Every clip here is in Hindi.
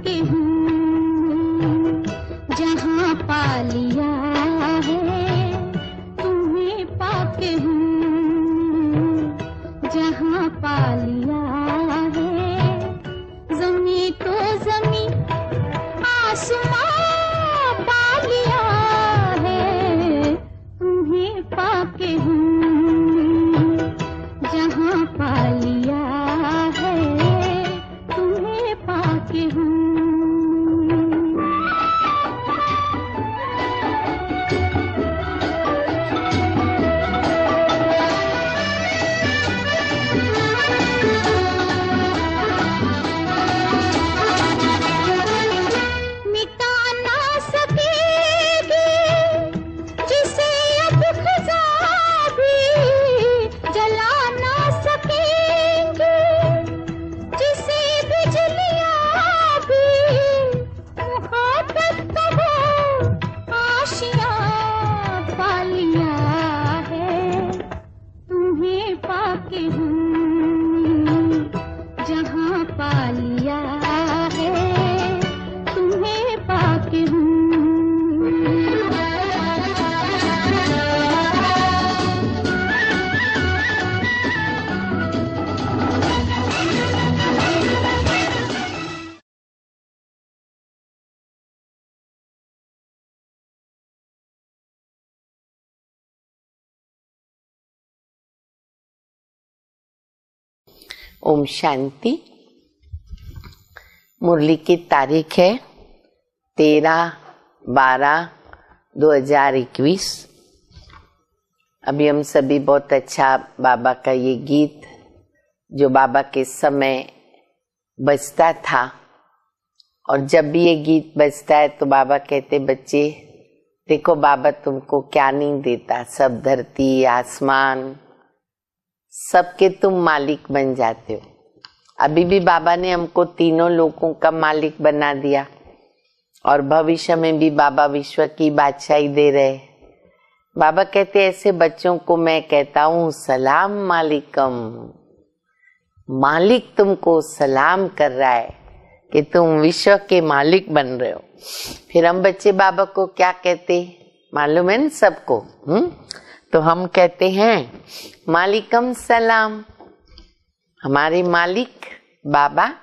पाके हूँ, जहाँ पा लिया है तुम्हें पाके हूँ, जहाँ पा लिया है। ज़मीं तो ज़मीं आसमां पा लिया है तुम्हें पाके हूँ, जहाँ पा लिया है तुम्हें पाके हूँ। ओम शांति। मुरली की तारीख है 13/12/2021। अभी हम सभी बहुत अच्छा बाबा का ये गीत जो बाबा के समय बजता था, और जब भी ये गीत बजता है तो बाबा कहते बच्चे देखो बाबा तुमको क्या नहीं देता, सब धरती आसमान सबके तुम मालिक बन जाते हो। अभी भी बाबा ने हमको तीनों लोगों का मालिक बना दिया और भविष्य में भी बाबा विश्व की बादशाही दे रहे। बाबा कहते ऐसे बच्चों को मैं कहता हूँ सलाम मालिकम। मालिक तुमको सलाम कर रहा है कि तुम विश्व के मालिक बन रहे हो। फिर हम बच्चे बाबा को क्या कहते मालूम है न सबको? तो हम कहते हैं मालिकम सलाम। हमारे मालिक बाबा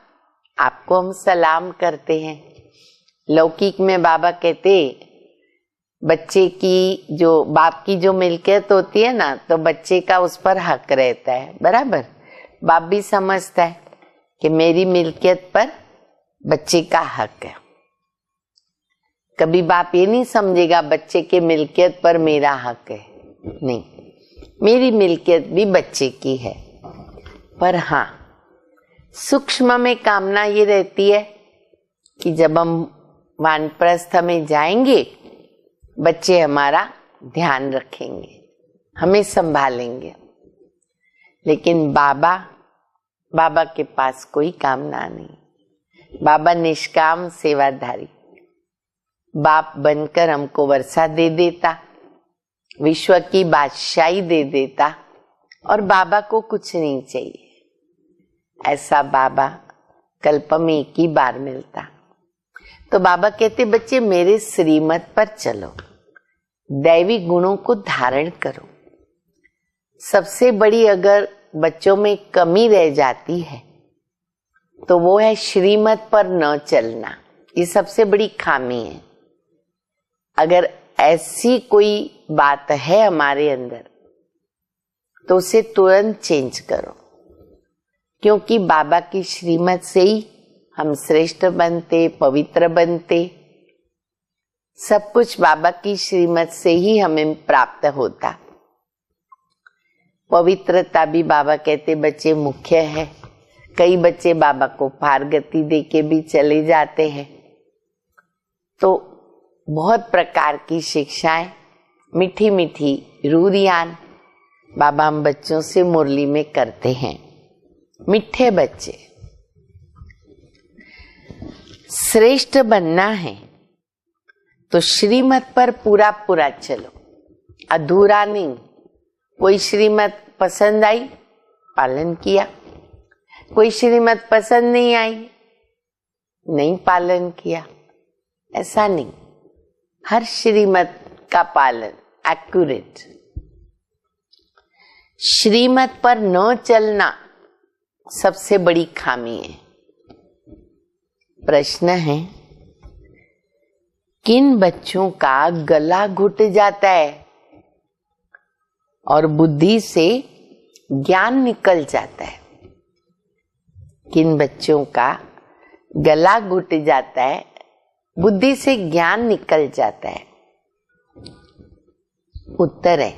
आपको हम सलाम करते हैं। लौकिक में बाबा कहते बच्चे की जो बाप की जो मिल्कियत होती है ना, तो बच्चे का उस पर हक रहता है, बराबर। बाप भी समझता है कि मेरी मिल्कियत पर बच्चे का हक है। कभी बाप ये नहीं समझेगा बच्चे के मिल्कियत पर मेरा हक है, नहीं, मेरी मिल्कियत भी बच्चे की है। पर हाँ, सूक्ष्म में कामना ये रहती है कि जब हम वानप्रस्थ में जाएंगे बच्चे हमारा ध्यान रखेंगे, हमें संभालेंगे। लेकिन बाबा के पास कोई कामना नहीं। बाबा निष्काम सेवाधारी, बाप बनकर हमको वर्षा दे देता, विश्व की बादशाही दे देता, और बाबा को कुछ नहीं चाहिए। ऐसा बाबा कल्प में एक ही बार मिलता। तो बाबा कहते बच्चे मेरे श्रीमत पर चलो, दैवी गुणों को धारण करो। सबसे बड़ी अगर बच्चों में कमी रह जाती है तो वो है श्रीमत पर न चलना। ये सबसे बड़ी खामी है। अगर ऐसी कोई बात है हमारे अंदर तो उसे तुरंत चेंज करो, क्योंकि बाबा की श्रीमत से ही हम श्रेष्ठ बनते, पवित्र बनते। सब कुछ बाबा की श्रीमत से ही हमें प्राप्त होता। पवित्रता भी बाबा कहते बच्चे मुख्य है। कई बच्चे बाबा को पार गति दे के भी चले जाते हैं। तो बहुत प्रकार की शिक्षाएं, मीठी मीठी रूरियान बाबा हम बच्चों से मुरली में करते हैं। मीठे बच्चे, श्रेष्ठ बनना है तो श्रीमत पर पूरा पूरा चलो, अधूरा नहीं। कोई श्रीमत पसंद आई, पालन किया, कोई श्रीमत पसंद नहीं आई, नहीं पालन किया, ऐसा नहीं। हर श्रीमत का पालन एक्यूरेट। श्रीमत पर न चलना सबसे बड़ी खामी है। प्रश्न है, किन बच्चों का गला घुट जाता है और बुद्धि से ज्ञान निकल जाता है? किन बच्चों का गला घुट जाता है, बुद्धि से ज्ञान निकल जाता है? उत्तर है,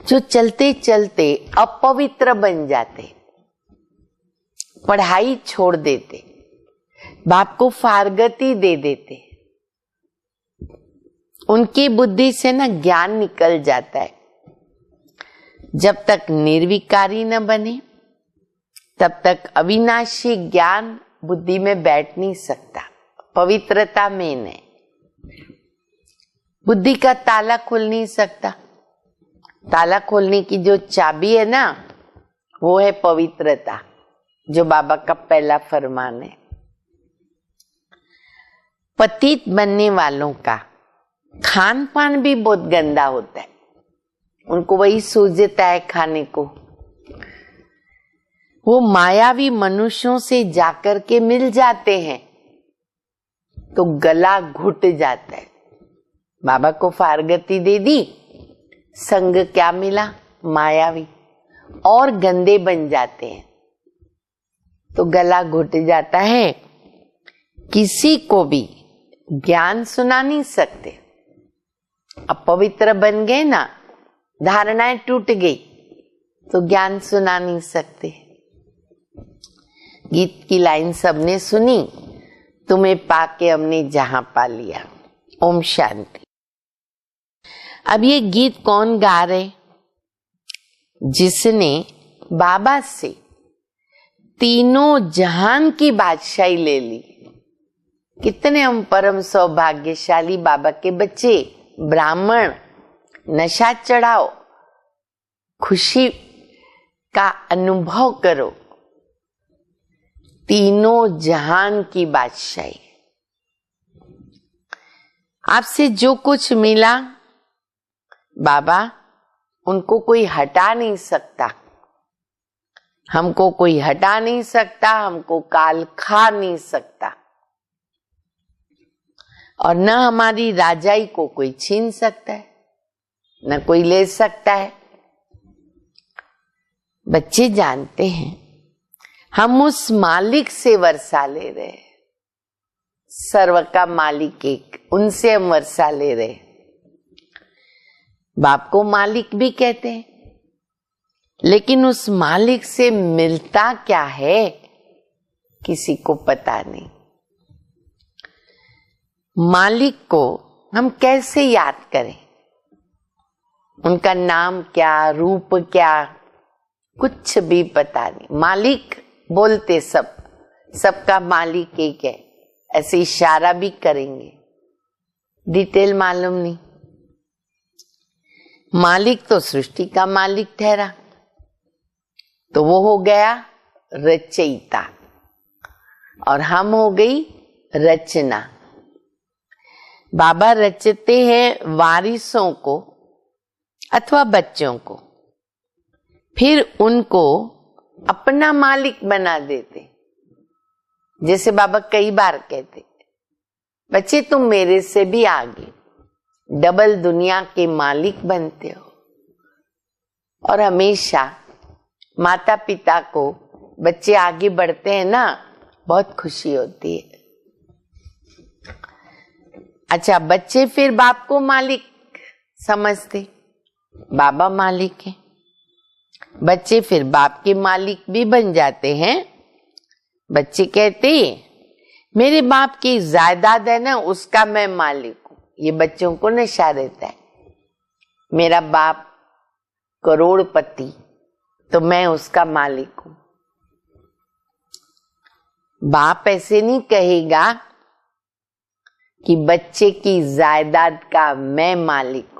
जो चलते चलते अपवित्र बन जाते, पढ़ाई छोड़ देते, बाप को फारगती दे देते, उनकी बुद्धि से ना ज्ञान निकल जाता है। जब तक निर्विकारी न बने तब तक अविनाशी ज्ञान बुद्धि में बैठ नहीं सकता। पवित्रता मेन है। बुद्धि का ताला खुल नहीं सकता। ताला खोलने की जो चाबी है ना, वो है पवित्रता, जो बाबा का पहला फरमान है। पतित बनने वालों का खान पान भी बहुत गंदा होता है। उनको वही सूझता है खाने को। वो मायावी मनुष्यों से जाकर के मिल जाते हैं तो गला घुट जाता है। बाबा को फारगती दे दी, संग क्या मिला? मायावी, और गंदे बन जाते हैं तो गला घुट जाता है। किसी को भी ज्ञान सुना नहीं सकते। अब पवित्र बन गए ना, धारणाएं टूट गई तो ज्ञान सुना नहीं सकते। गीत की लाइन सबने सुनी, तुम्हें पाके हमने जहां पा लिया। ओम शांति। अब ये गीत कौन गा रहे? जिसने बाबा से तीनों जहान की बादशाही ले ली। कितने हम परम सौभाग्यशाली बाबा के बच्चे। ब्राह्मण, नशा चढ़ाओ, खुशी का अनुभव करो। तीनों जहान की बादशाही। आपसे जो कुछ मिला बाबा, उनको कोई हटा नहीं सकता। हमको कोई हटा नहीं सकता, हमको काल खा नहीं सकता, और न हमारी राजाई को कोई छीन सकता है, न कोई ले सकता है। बच्चे जानते हैं हम उस मालिक से वर्षा ले रहे हैं। सर्व का मालिक एक, उनसे हम वर्षा ले रहे हैं। बाप को मालिक भी कहते हैं, लेकिन उस मालिक से मिलता क्या है किसी को पता नहीं। मालिक को हम कैसे याद करें? उनका नाम क्या, रूप क्या, कुछ भी पता नहीं। मालिक बोलते सबका मालिक एक है, ऐसे इशारा भी करेंगे, डिटेल मालूम नहीं। मालिक तो सृष्टि का मालिक ठहरा, तो वो हो गया रचयिता, और हम हो गई रचना। बाबा रचते हैं वारिसों को अथवा बच्चों को, फिर उनको अपना मालिक बना देते। जैसे बाबा कई बार कहते, बच्चे तुम मेरे से भी आगे डबल दुनिया के मालिक बनते हो। और हमेशा माता पिता को बच्चे आगे बढ़ते हैं ना, बहुत खुशी होती है। अच्छा, बच्चे फिर बाप को मालिक समझते, बाबा मालिक है। बच्चे फिर बाप के मालिक भी बन जाते हैं। बच्चे कहते मेरे बाप की जायदाद है ना, उसका मैं मालिक हूं। ये बच्चों को नशा रहता है। मेरा बाप करोड़पति, तो मैं उसका मालिक हूं। बाप ऐसे नहीं कहेगा कि बच्चे की जायदाद का मैं मालिक हूं।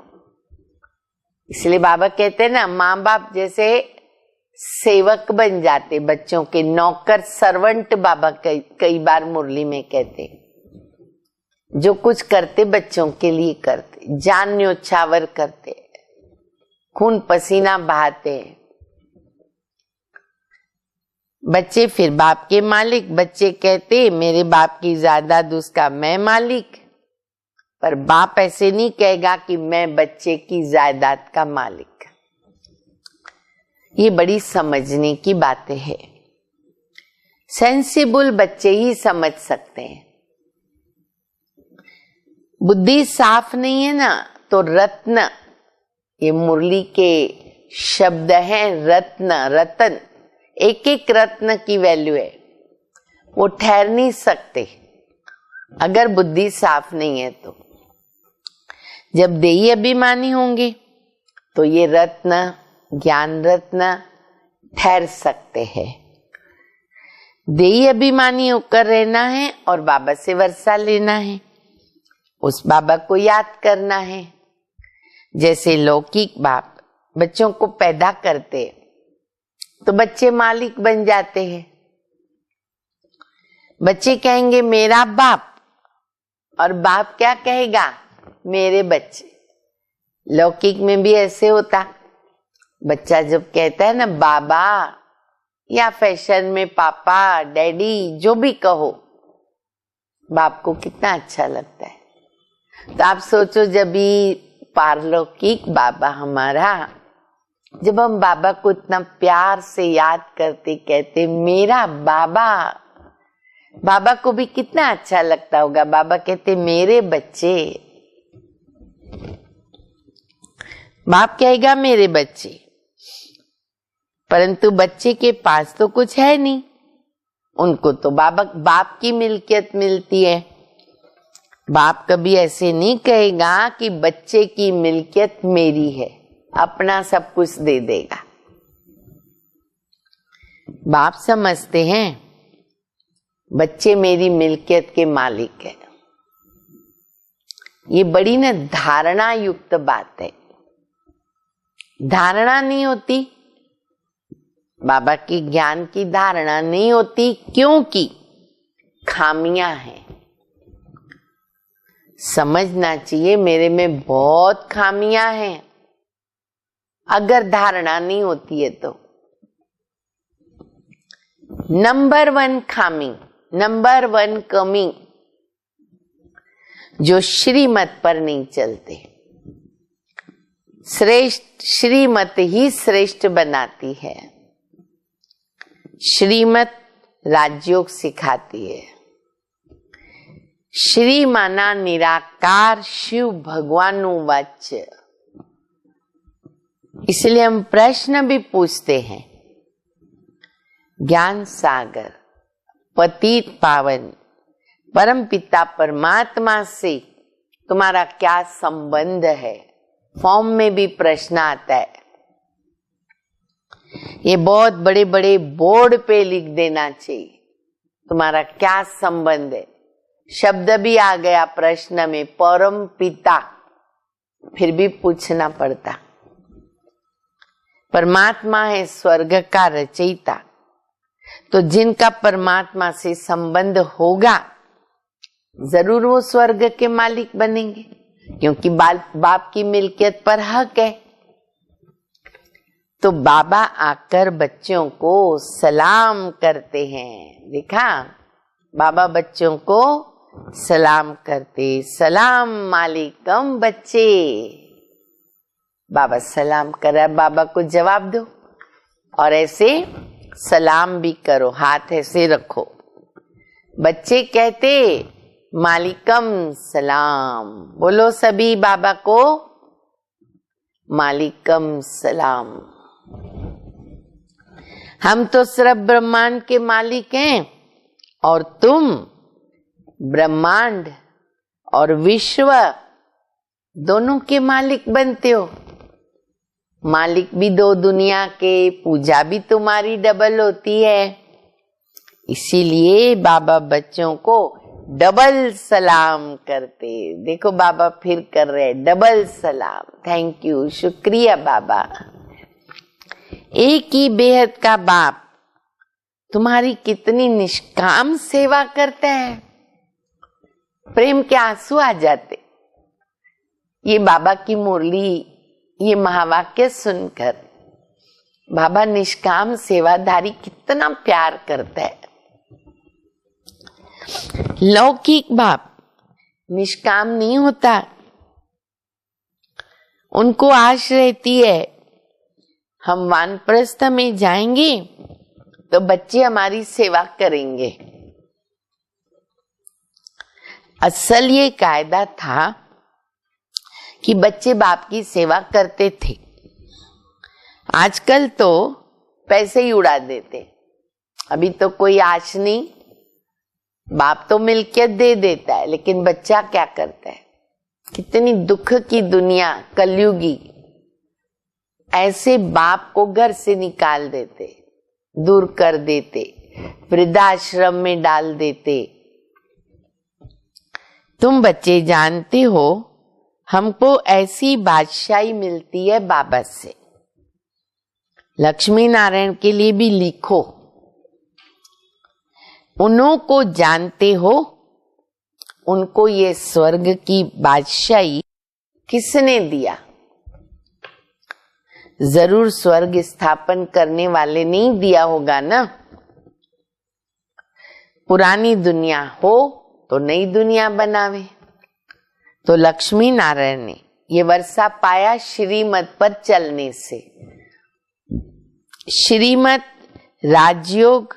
इसलिए बाबा कहते हैं ना, माँ बाप जैसे सेवक बन जाते, बच्चों के नौकर, सर्वेंट बाबा कई बार मुरली में कहते। जो कुछ करते बच्चों के लिए करते, जान न्योछावर करते, खून पसीना बहाते। बच्चे फिर बाप के मालिक। बच्चे कहते मेरे बाप की जायदाद उसका मैं मालिक, पर बाप ऐसे नहीं कहेगा कि मैं बच्चे की जायदाद का मालिक। ये बड़ी समझने की बातें हैं। सेंसिबल बच्चे ही समझ सकते हैं। बुद्धि साफ नहीं है ना, तो रत्न, ये मुरली के शब्द हैं, रत्न, रतन, एक एक रत्न की वैल्यू है, वो ठहर नहीं सकते अगर बुद्धि साफ नहीं है। तो जब देही अभिमानी होंगे तो ये रत्न, ज्ञान रत्न ठहर सकते हैं। देही अभिमानी होकर रहना है और बाबा से वर्षा लेना है, उस बाबा को याद करना है। जैसे लौकिक बाप बच्चों को पैदा करते तो बच्चे मालिक बन जाते हैं। बच्चे कहेंगे मेरा बाप, और बाप क्या कहेगा, मेरे बच्चे। लौकिक में भी ऐसे होता। बच्चा जब कहता है ना बाबा, या फैशन में पापा, डैडी, जो भी कहो, बाप को कितना अच्छा लगता है। तो आप सोचो, जब भी पारलौकिक बाबा हमारा, जब हम बाबा को इतना प्यार से याद करते, कहते मेरा बाबा, बाबा को भी कितना अच्छा लगता होगा। बाबा कहते मेरे बच्चे, बाप कहेगा मेरे बच्चे। परंतु बच्चे के पास तो कुछ है नहीं, उनको तो बाप की मिल्कियत मिलती है। बाप कभी ऐसे नहीं कहेगा कि बच्चे की मिल्कियत मेरी है, अपना सब कुछ दे देगा। बाप समझते हैं बच्चे मेरी मिल्कियत के मालिक है। ये बड़ी न धारणा युक्त बात है। धारणा नहीं होती, बाबा की ज्ञान की धारणा नहीं होती, क्योंकि खामियां हैं। समझना चाहिए मेरे में बहुत खामियां हैं। अगर धारणा नहीं होती है तो नंबर 1 खामी, नंबर 1 कमी, जो श्रीमत पर नहीं चलते। श्रेष्ठ श्रीमत ही श्रेष्ठ बनाती है। श्रीमत राजयोग सिखाती है। श्री माना निराकार शिव भगवान वाच्य। इसलिए हम प्रश्न भी पूछते हैं, ज्ञान सागर, पतित पावन, परम पिता परमात्मा से तुम्हारा क्या संबंध है। फॉर्म में भी प्रश्न आता है। ये बहुत बड़े बड़े बोर्ड पे लिख देना चाहिए, तुम्हारा क्या संबंध है। शब्द भी आ गया प्रश्न में, परम पिता, फिर भी पूछना पड़ता। परमात्मा है स्वर्ग का रचयिता, तो जिनका परमात्मा से संबंध होगा जरूर वो स्वर्ग के मालिक बनेंगे, क्योंकि बाप की मिल्कियत पर हक है। तो बाबा आकर बच्चों को सलाम करते हैं। देखा, बाबा बच्चों को सलाम करते, सलाम मालिकम बच्चे। बाबा सलाम कर रहा है, बाबा को जवाब दो, और ऐसे सलाम भी करो, हाथ ऐसे रखो। बच्चे कहते मालिकम सलाम, बोलो सभी बाबा को मालिकम सलाम। हम तो सिर्फ ब्रह्मांड के मालिक हैं, और तुम ब्रह्मांड और विश्व दोनों के मालिक बनते हो। मालिक भी दो दुनिया के, पूजा भी तुम्हारी डबल होती है। इसीलिए बाबा बच्चों को डबल सलाम करते। देखो बाबा फिर कर रहे हैं डबल सलाम। थैंक यू, शुक्रिया बाबा। एक ही बेहद का बाप तुम्हारी कितनी निष्काम सेवा करता है, प्रेम के आंसू आ जाते। ये बाबा की मुरली, ये महावाक्य सुनकर बाबा निष्काम सेवाधारी कितना प्यार करता है। लौकिक बाप निष्काम नहीं होता, उनको आश रहती है हम वानप्रस्थ में जाएंगे तो बच्चे हमारी सेवा करेंगे। असल ये कायदा था कि बच्चे बाप की सेवा करते थे। आजकल तो पैसे ही उड़ा देते। अभी तो कोई आश नहीं, बाप तो मिलकियत दे देता है, लेकिन बच्चा क्या करता है। कितनी दुख की दुनिया कलयुगी। ऐसे बाप को घर से निकाल देते, दूर कर देते, वृद्धाश्रम में डाल देते। तुम बच्चे जानते हो हमको ऐसी बादशाही मिलती है बाबा से। लक्ष्मी नारायण के लिए भी लिखो, उन्हों को जानते हो, उनको ये स्वर्ग की बादशाही किसने दिया। जरूर स्वर्ग स्थापन करने वाले नहीं दिया होगा ना। पुरानी दुनिया हो तो नई दुनिया बनावे। तो लक्ष्मी नारायण ने ये वर्षा पाया श्रीमत पर चलने से। श्रीमत राजयोग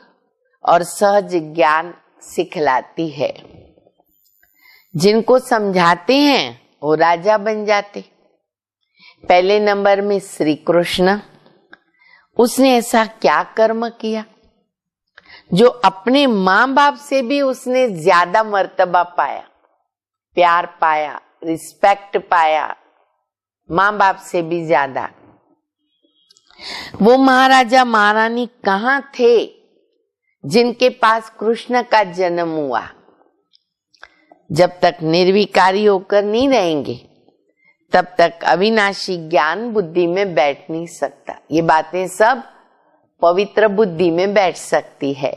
और सहज ज्ञान सिखलाती है। जिनको समझाते हैं वो राजा बन जाते। पहले नंबर में श्री कृष्ण, उसने ऐसा क्या कर्म किया जो अपने माँ बाप से भी उसने ज्यादा मर्तबा पाया, प्यार पाया, रिस्पेक्ट पाया, माँ बाप से भी ज्यादा। वो महाराजा महारानी कहाँ थे जिनके पास कृष्ण का जन्म हुआ। जब तक निर्विकारी होकर नहीं रहेंगे तब तक अविनाशी ज्ञान बुद्धि में बैठ नहीं सकता। ये बातें सब पवित्र बुद्धि में बैठ सकती है।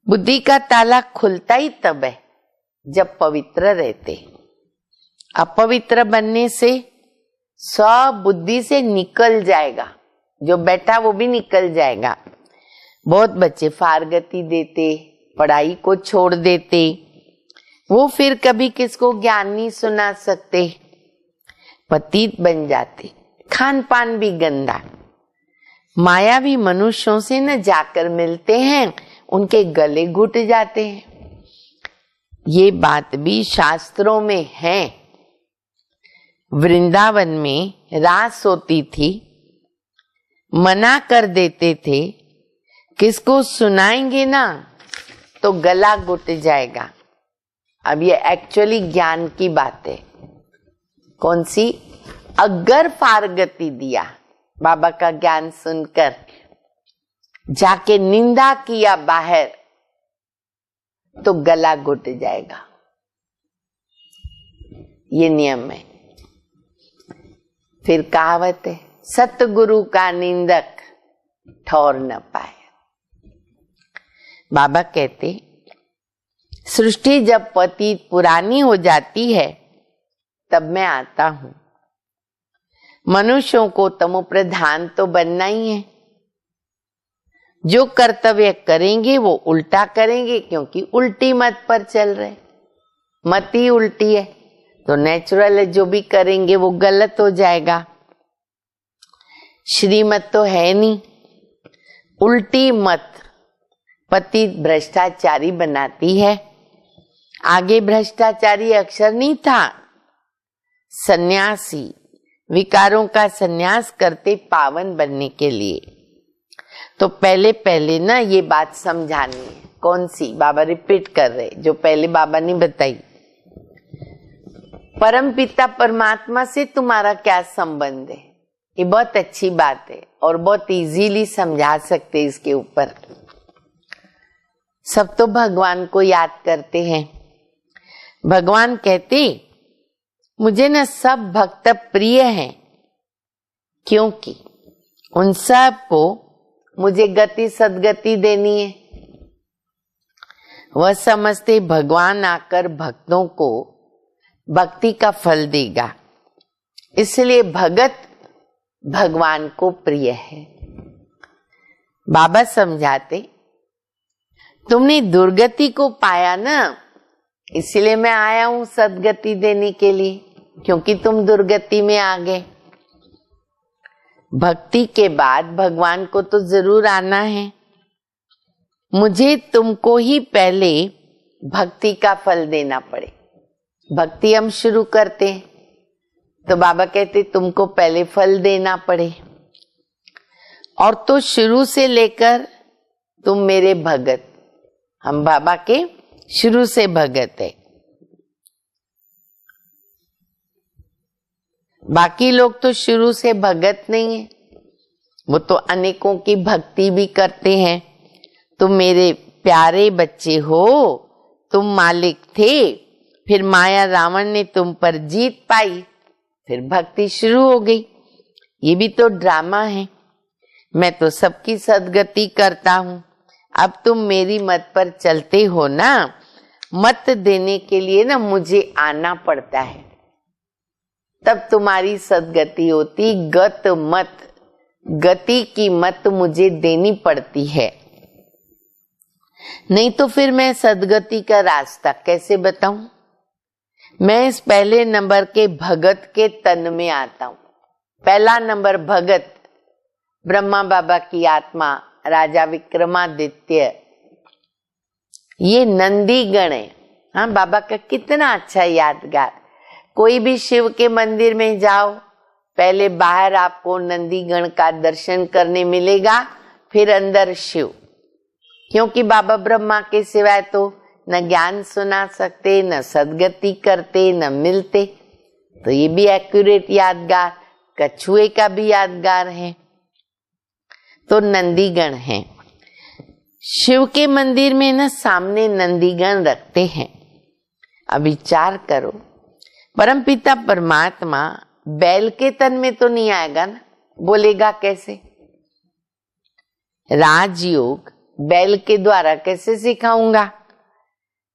बुद्धि का ताला खुलता ही तब है जब पवित्र रहते। अपवित्र बनने से सब बुद्धि से निकल जाएगा, जो बैठा वो भी निकल जाएगा। बहुत बच्चे फारगती देते, पढ़ाई को छोड़ देते, वो फिर कभी किसको ज्ञान नहीं सुना सकते, पतित बन जाते, खान पान भी गंदा। मायावी मनुष्यों से न जाकर मिलते हैं, उनके गले घुट जाते हैं। ये बात भी शास्त्रों में है। वृंदावन में रास होती थी, मना कर देते थे, किसको सुनाएंगे ना तो गला घुट जाएगा। अब ये एक्चुअली ज्ञान की बात है। कौन सी? अगर फारगती दिया, बाबा का ज्ञान सुनकर जाके निंदा किया बाहर, तो गला घुट जाएगा। ये नियम है। फिर कहावत है, सतगुरु का निंदक ठौर न पाए। बाबा कहते, सृष्टि जब पतित पुरानी हो जाती है तब मैं आता हूं। मनुष्यों को तमो प्रधान तो बनना ही है। जो कर्तव्य करेंगे वो उल्टा करेंगे, क्योंकि उल्टी मत पर चल रहे। मत ही उल्टी है तो नेचुरल है, जो भी करेंगे वो गलत हो जाएगा। श्रीमत तो है नहीं, उल्टी मत पतित भ्रष्टाचारी बनाती है। आगे भ्रष्टाचारी अक्षर नहीं था। सन्यासी विकारों का सन्यास करते पावन बनने के लिए। तो पहले पहले ना ये बात समझानी है। कौन सी? बाबा रिपीट कर रहे, जो पहले बाबा ने बताई। परम पिता परमात्मा से तुम्हारा क्या संबंध है? ये बहुत अच्छी बात है और बहुत इजीली समझा सकते इसके ऊपर। सब तो भगवान को याद करते हैं। भगवान कहते, मुझे न सब भक्त प्रिय हैं, क्योंकि उन सब को मुझे गति सदगति देनी है। वह समझते भगवान आकर भक्तों को भक्ति का फल देगा, इसलिए भगत भगवान को प्रिय है। बाबा समझाते, तुमने दुर्गति को पाया ना, इसलिए मैं आया हूं सदगति देने के लिए, क्योंकि तुम दुर्गति में आ गए। भक्ति के बाद भगवान को तो जरूर आना है। मुझे तुमको ही पहले भक्ति का फल देना पड़े। भक्ति हम शुरू करते हैं तो बाबा कहते तुमको पहले फल देना पड़े, और तो शुरू से लेकर तुम मेरे भगत। हम बाबा के शुरू से भगत है। बाकी लोग तो शुरू से भगत नहीं है, वो तो अनेकों की भक्ति भी करते हैं। तुम मेरे प्यारे बच्चे हो, तुम मालिक थे, फिर माया रावण ने तुम पर जीत पाई, फिर भक्ति शुरू हो गई। ये भी तो ड्रामा है। मैं तो सबकी सदगति करता हूँ, अब तुम मेरी मत पर चलते हो ना। मत देने के लिए ना मुझे आना पड़ता है, तब तुम्हारी सदगति होती। गत मत, गति की मत मुझे देनी पड़ती है, नहीं तो फिर मैं सदगति का रास्ता कैसे बताऊं। मैं इस पहले नंबर के भगत के तन में आता हूं। पहला नंबर भगत ब्रह्मा बाबा की आत्मा, राजा विक्रमादित्य, ये नंदी गण है। हाँ, बाबा का कितना अच्छा यादगार। कोई भी शिव के मंदिर में जाओ, पहले बाहर आपको नंदी गण का दर्शन करने मिलेगा, फिर अंदर शिव। क्योंकि बाबा ब्रह्मा के सिवाय तो न ज्ञान सुना सकते, न सदगति करते, न मिलते। तो ये भी एक्यूरेट यादगार, कछुए का भी यादगार है। तो नंदीगण है। शिव के मंदिर में न सामने नंदीगण रखते हैं। अब विचार करो, परमपिता परमात्मा बैल के तन में तो नहीं आएगा ना, बोलेगा कैसे? राजयोग बैल के द्वारा कैसे सिखाऊंगा?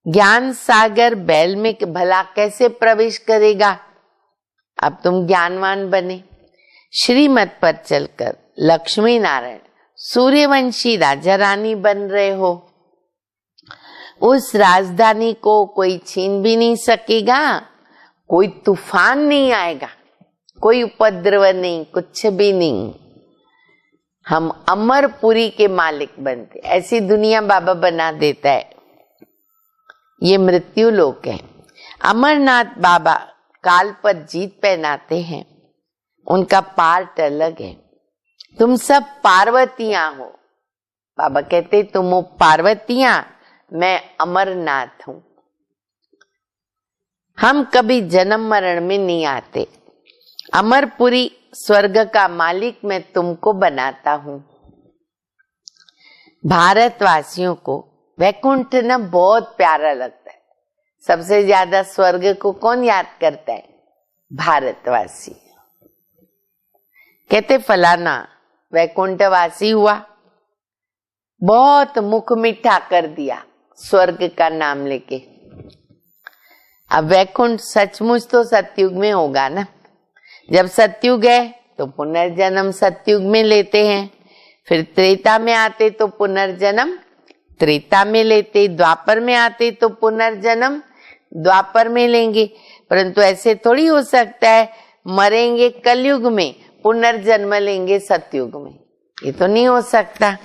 ज्ञान सागर बैल में भला कैसे प्रवेश करेगा? अब तुम ज्ञानवान बने, श्रीमत पर चलकर लक्ष्मी नारायण सूर्यवंशी राजा रानी बन रहे हो। उस राजधानी को कोई छीन भी नहीं सकेगा, कोई तूफान नहीं आएगा, कोई उपद्रव नहीं, कुछ भी नहीं। हम अमरपुरी के मालिक बनते, ऐसी दुनिया बाबा बना देता है। ये मृत्यु लोक है। अमरनाथ बाबा काल पर जीत पहनाते हैं, उनका पार्ट अलग है। तुम सब पार्वतियां हो। बाबा कहते तुम हो पार्वतियां, मैं अमरनाथ हूं। हम कभी जन्म मरण में नहीं आते। अमरपुरी स्वर्ग का मालिक मैं तुमको बनाता हूं। भारतवासियों को वैकुंठ न बहुत प्यारा लगता है। सबसे ज्यादा स्वर्ग को कौन याद करता है? भारतवासी। कहते फलाना वैकुंठवासी हुआ, बहुत मुख मीठा कर दिया स्वर्ग का नाम लेके। अब वैकुंठ सचमुच तो सतयुग में होगा ना। जब सतयुग है तो पुनर्जन्म सतयुग में लेते हैं, फिर त्रेता में आते तो पुनर्जन्म त्रेता में लेते, द्वापर में आते तो पुनर्जन्म द्वापर में लेंगे। परंतु ऐसे थोड़ी हो सकता है मरेंगे कलयुग में, पुनर्जन्म लेंगे सतयुग में, ये तो नहीं हो सकता।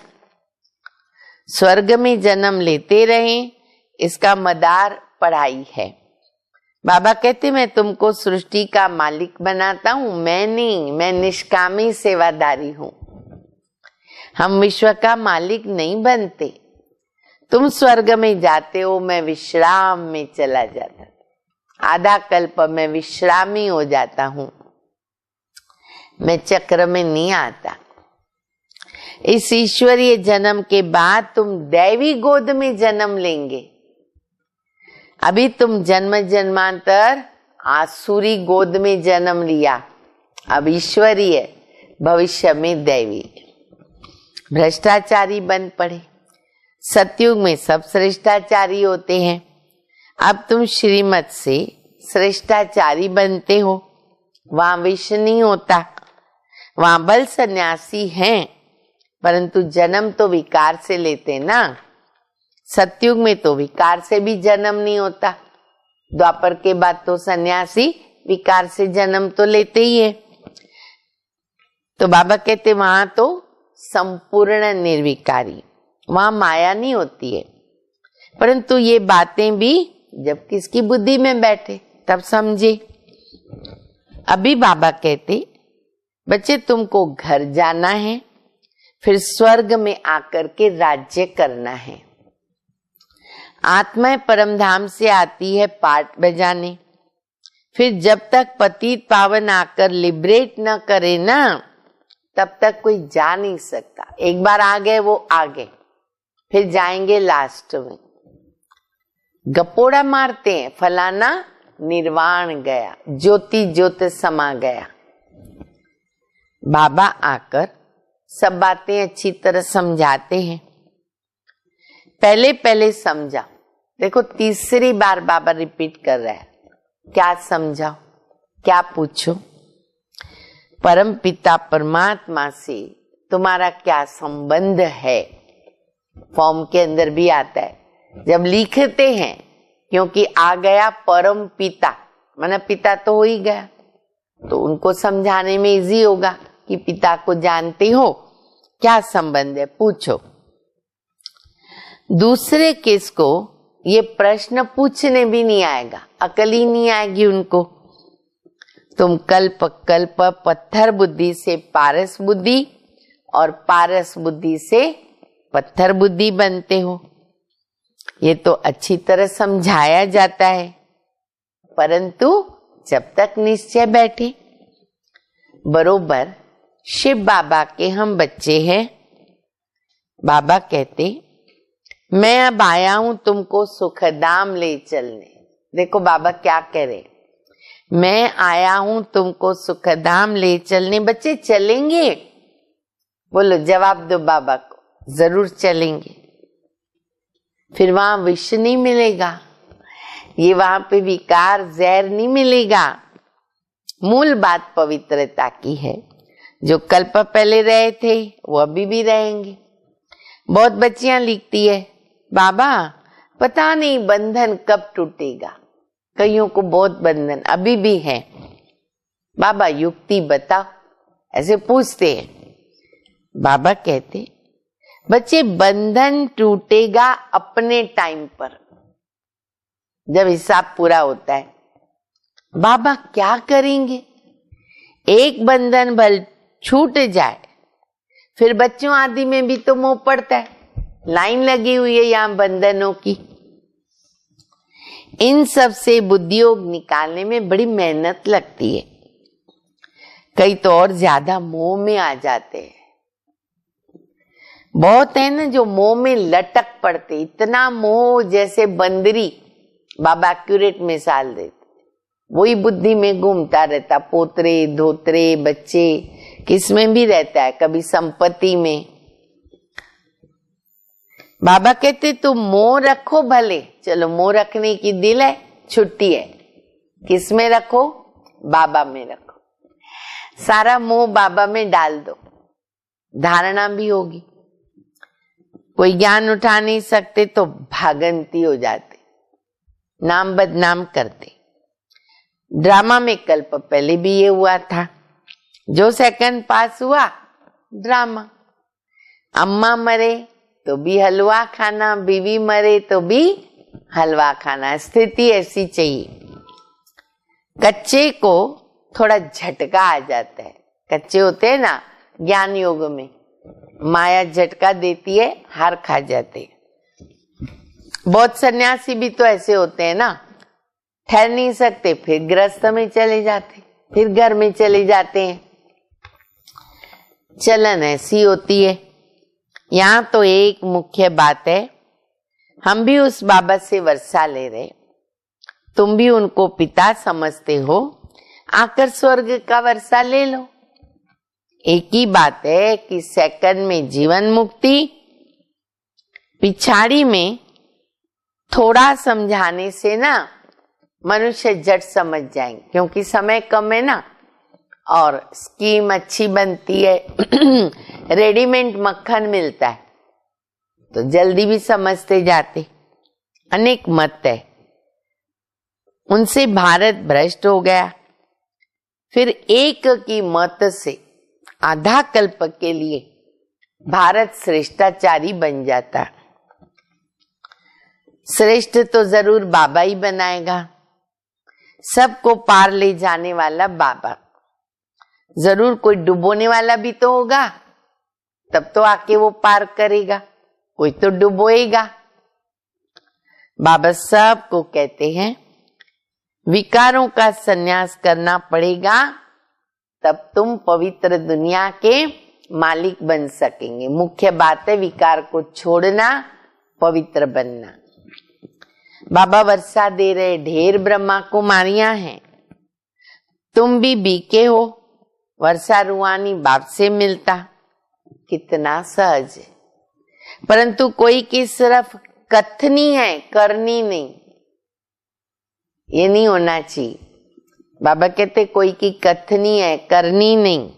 स्वर्ग में जन्म लेते रहें, इसका मदार पढ़ाई है। बाबा कहते मैं तुमको सृष्टि का मालिक बनाता हूं। मैं नहीं, मैं निष्कामी सेवादारी हूं। हम विश्व का मालिक नहीं बनते। तुम स्वर्ग में जाते हो, मैं विश्राम में चला जाता, आधा कल्प में विश्रामी हो जाता हूं, मैं चक्र में नहीं आता। इस ईश्वरीय जन्म के बाद तुम दैवी गोद में जन्म लेंगे। अभी तुम जन्म जन्मांतर आसुरी गोद में जन्म लिया, अब ईश्वरीय भविष्य में दैवी। भ्रष्टाचारी बन पड़े। सतयुग में सब श्रेष्ठाचारी होते हैं। अब तुम श्रीमत से श्रेष्ठाचारी बनते हो। वहां विष नहीं होता, वहां बल सन्यासी हैं, परंतु जन्म तो विकार से लेते ना। सतयुग में तो विकार से भी जन्म नहीं होता। द्वापर के बाद तो सन्यासी विकार से जन्म तो लेते ही है। तो बाबा कहते वहां तो संपूर्ण निर्विकारी, वहां माया नहीं होती है। परंतु ये बातें भी जब किसकी बुद्धि में बैठे तब समझे। अभी बाबा कहते बच्चे तुमको घर जाना है, फिर स्वर्ग में आकर के राज्य करना है। आत्मा परम धाम से आती है पाठ बजाने। फिर जब तक पतित पावन आकर लिबरेट न करे ना, तब तक कोई जा नहीं सकता। एक बार आ गए वो आ गए, फिर जाएंगे लास्ट में। गपोड़ा मारते हैं, फलाना निर्वाण गया, ज्योति ज्योत समा गया। बाबा आकर सब बातें अच्छी तरह समझाते हैं। पहले पहले समझा। देखो तीसरी बार बाबा रिपीट कर रहा है। क्या समझाओ, क्या पूछो? परम पिता परमात्मा से तुम्हारा क्या संबंध है? फॉर्म के अंदर भी आता है जब लिखते हैं, क्योंकि आ गया परम पिता, माना पिता तो हो ही गया, तो उनको समझाने में इजी होगा कि पिता को जानते हो, क्या संबंध है, पूछो। दूसरे केस को ये प्रश्न पूछने भी नहीं आएगा, अकल ही नहीं आएगी उनको। तुम कल्प कल्प पत्थर बुद्धि से पारस बुद्धि और पारस बुद्धि से पत्थर बुद्धि बनते हो। ये तो अच्छी तरह समझाया जाता है, परंतु जब तक निश्चय बैठे। बरोबर शिव बाबा के हम बच्चे हैं। बाबा कहते मैं अब आया हूं तुमको सुखधाम ले चलने। देखो बाबा क्या कह रहे, मैं आया हूं तुमको सुखधाम ले चलने। बच्चे चलेंगे? बोलो, जवाब दो बाबा को। जरूर चलेंगे। फिर वहां विष नहीं मिलेगा, ये वहां पे विकार जहर नहीं मिलेगा। मूल बात पवित्रता की है। जो कल्प पहले रहे थे वो अभी भी रहेंगे। बहुत बच्चियां लिखती है, बाबा पता नहीं बंधन कब टूटेगा। कईयों को बहुत बंधन अभी भी है। बाबा युक्ति बताओ, ऐसे पूछते हैं। बाबा कहते बच्चे बंधन टूटेगा अपने टाइम पर, जब हिसाब पूरा होता है। बाबा क्या करेंगे? एक बंधन भल छूट जाए, फिर बच्चों आदि में भी तो मोह पड़ता है। लाइन लगी हुई है यहां बंधनों की। इन सब से बुद्धियोग निकालने में बड़ी मेहनत लगती है। कई तो और ज्यादा मोह में आ जाते हैं। बहुत है ना जो मोह में लटक पड़ते, इतना मोह जैसे बंदरी। बाबा एक्यूरेट मिसाल देते, वही बुद्धि में घूमता रहता। पोतरे धोतरे बच्चे किसमें भी रहता है, कभी संपत्ति में। बाबा कहते तुम मोह रखो भले, चलो मोह रखने की दिल है, छुट्टी है। किसमें रखो? बाबा में रखो। सारा मोह बाबा में डाल दो, धारणा भी होगी। कोई ज्ञान उठा नहीं सकते तो भागंती हो जाते, नाम बदनाम करते। ड्रामा में कल्प पहले भी ये हुआ था। जो सेकंड पास हुआ ड्रामा। अम्मा मरे तो भी हलवा खाना, बीवी मरे तो भी हलवा खाना। स्थिति ऐसी चाहिए। कच्चे को थोड़ा झटका आ जाता है। कच्चे होते हैं ना ज्ञान योग में, माया झटका देती है, हार खा जाते हैं। बहुत सन्यासी भी तो ऐसे होते हैं ना, ठहर नहीं सकते, फिर गृहस्थ में चले जाते, फिर घर में चले जाते हैं। चलन ऐसी होती है। यहाँ तो एक मुख्य बात है, हम भी उस बाबा से वर्षा ले रहे, तुम भी उनको पिता समझते हो, आकर स्वर्ग का वर्षा ले लो। एक ही बात है कि सेकंड में जीवन मुक्ति, पिछाड़ी में थोड़ा समझाने से ना मनुष्य झट समझ जाएंगे, क्योंकि समय कम है ना और स्कीम अच्छी बनती है रेडीमेड मक्खन मिलता है तो जल्दी भी समझते जाते। अनेक मत है, उनसे भारत भ्रष्ट हो गया। फिर एक की मत से आधा कल्प के लिए भारत श्रेष्ठाचारी बन जाता। श्रेष्ठ तो जरूर बाबा ही बनाएगा, सबको पार ले जाने वाला बाबा। जरूर कोई डुबोने वाला भी तो होगा, तब तो आके वो पार करेगा, कोई तो डुबोएगा। बाबा सबको कहते हैं विकारों का संन्यास करना पड़ेगा, तब तुम पवित्र दुनिया के मालिक बन सकेंगे। मुख्य बात है विकार को छोड़ना, पवित्र बनना। बाबा वर्षा दे रहे, ढेर ब्रह्मा कुमारियां हैं, तुम भी बीके हो। वर्षा रूहानी बाप से मिलता, कितना सहज है। परंतु कोई की सिर्फ कथनी है, करनी नहीं, ये नहीं होना चाहिए। बाबा कहते कोई की कथनी है, करनी नहीं,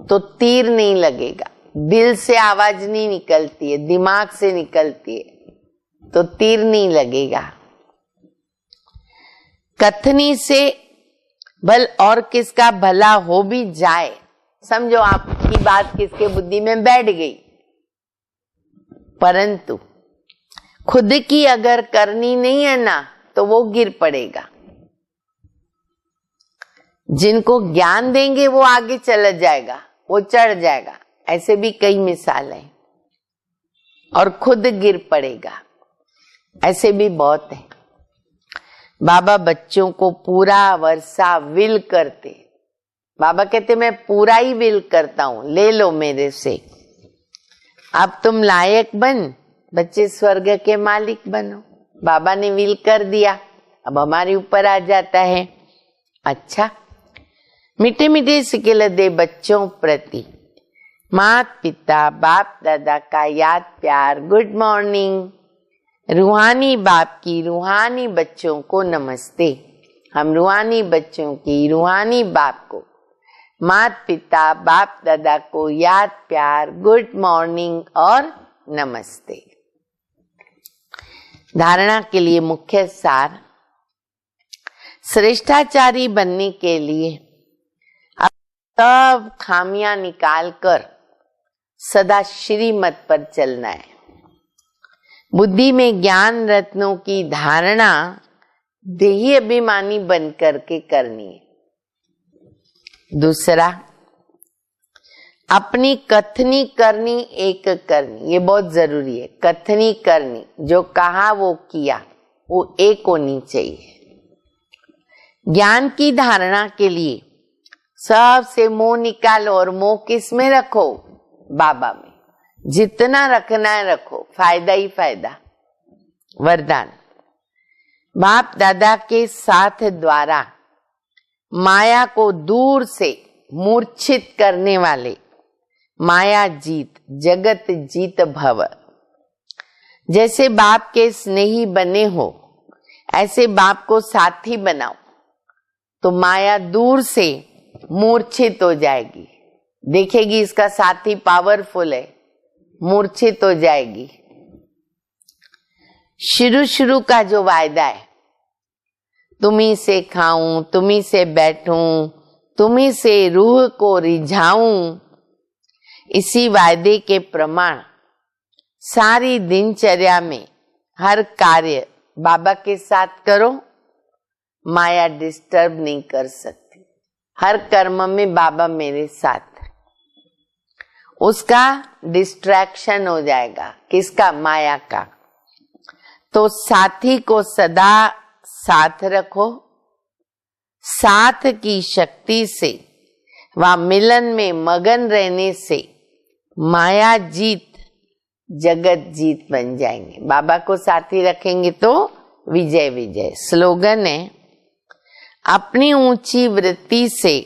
तो तीर नहीं लगेगा। दिल से आवाज नहीं निकलती है, दिमाग से निकलती है, तो तीर नहीं लगेगा। कथनी से भल और किसका भला हो भी जाए, समझो आपकी बात किसके बुद्धि में बैठ गई, परंतु खुद की अगर करनी नहीं है ना तो वो गिर पड़ेगा। जिनको ज्ञान देंगे वो आगे चला जाएगा, वो चढ़ जाएगा। ऐसे भी कई मिसाल है। और खुद गिर पड़ेगा, ऐसे भी बहुत है। बाबा बच्चों को पूरा वर्षा विल करते। बाबा कहते मैं पूरा ही विल करता हूं, ले लो मेरे से। अब तुम लायक बन, बच्चे स्वर्ग के मालिक बनो। बाबा ने विल कर दिया, अब हमारे ऊपर आ जाता है। अच्छा, मीठे मीठे सिकेल दे बच्चों प्रति माता पिता बाप दादा का याद प्यार, गुड मॉर्निंग। रूहानी बाप की रूहानी बच्चों को नमस्ते। हम रूहानी बच्चों की रूहानी बाप को, माता पिता बाप दादा को याद प्यार, गुड मॉर्निंग और नमस्ते। धारणा के लिए मुख्य सार, श्रेष्ठाचारी बनने के लिए अब सब खामियां निकालकर सदा श्रीमत पर चलना है। बुद्धि में ज्ञान रत्नों की धारणा देही अभिमानी बन करके करनी है। दूसरा, अपनी कथनी करनी, एक करनी, ये बहुत जरूरी है। कथनी करनी, जो कहा वो किया, वो एक होनी चाहिए। ज्ञान की धारणा के लिए सबसे मोह निकालो, और मोह किस में रखो? बाबा में। जितना रखना है रखो, फायदा ही फायदा। वरदान, बाप दादा के साथ द्वारा माया को दूर से मूर्छित करने वाले माया जीत, जगत जीत भव। जैसे बाप के स्नेही बने हो, ऐसे बाप को साथी बनाओ, तो माया दूर से मूर्छित हो जाएगी। देखेगी इसका साथी पावरफुल है, मूर्छित हो जाएगी। शुरू का जो वायदा है, तुम्ही से खाऊं, तुम्ही से बैठूं, तुम्ही से रूह को रिझाऊं, इसी वायदे के प्रमाण सारी दिनचर्या में हर कार्य बाबा के साथ करो, माया डिस्टर्ब नहीं कर सकती। हर कर्म में बाबा मेरे साथ, उसका डिस्ट्रैक्शन हो जाएगा। किसका? माया का। तो साथी को सदा साथ रखो। साथ की शक्ति से व मिलन में मगन रहने से माया जीत, जगत जीत बन जाएंगे। बाबा को साथी रखेंगे तो विजय विजय। स्लोगन है, अपनी ऊंची वृत्ति से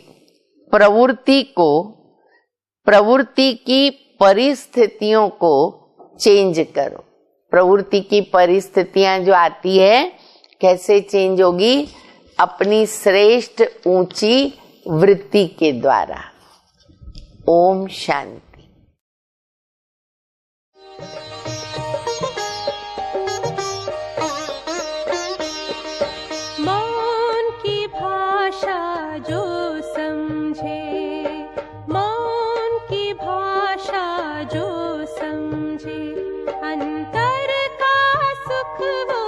प्रवृत्ति की परिस्थितियों को चेंज करो। प्रवृत्ति की परिस्थितियां जो आती है कैसे चेंज होगी? अपनी श्रेष्ठ ऊंची वृत्ति के द्वारा। ओम शांति। मौन की भाषा जो समझे, मौन की भाषा जो समझे, अंतर का सुख वो